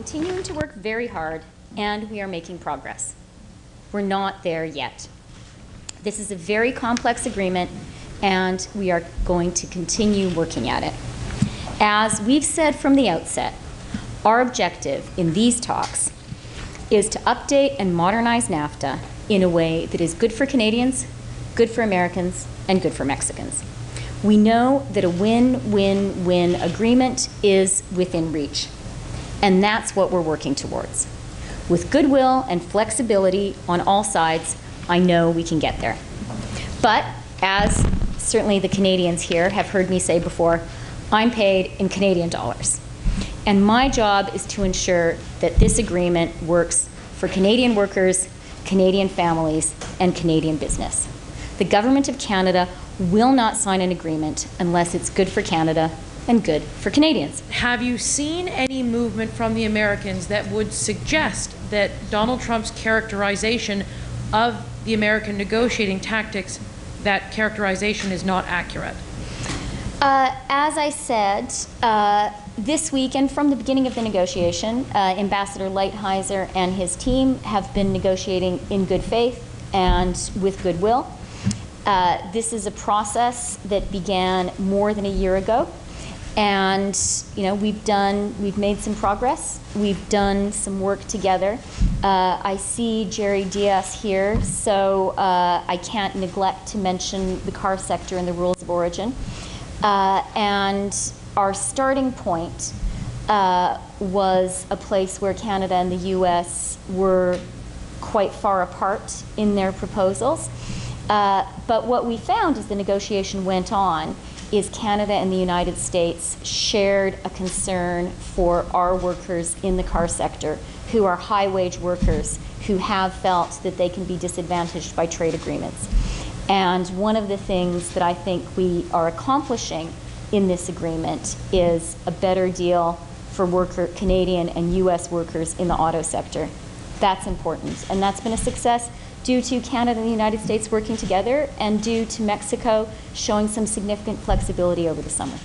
continuing to work very hard, and we are making progress. We're not there yet. This is a very complex agreement, and we are going to continue working at it. As we've said from the outset, our objective in these talks is to update and modernize NAFTA in a way that is good for Canadians, good for Americans, and good for Mexicans. We know that a win-win-win agreement is within reach, and that's what we're working towards. With goodwill and flexibility on all sides, I know we can get there. But as certainly the Canadians here have heard me say before, I'm paid in Canadian dollars. And my job is to ensure that this agreement works for Canadian workers, Canadian families, and Canadian business. The Government of Canada will not sign an agreement unless it's good for Canada and good for Canadians. Have you seen any movement from the Americans that would suggest that Donald Trump's characterization of the American negotiating tactics, that characterization is not accurate? As I said, this week and from the beginning of the negotiation, Ambassador Lighthizer and his team have been negotiating in good faith and with goodwill. This is a process that began more than a year ago, and we've made some progress. We've done some work together. I see Jerry Diaz here, so I can't neglect to mention the car sector and the rules of origin. And our starting point was a place where Canada and the US were quite far apart in their proposals. But what we found as the negotiation went on is Canada and the United States shared a concern for our workers in the car sector who are high-wage workers who have felt that they can be disadvantaged by trade agreements. And one of the things that I think we are accomplishing in this agreement is a better deal for Canadian and US workers in the auto sector. That's important, and that's been a success due to Canada and the United States working together and due to Mexico showing some significant flexibility over the summer.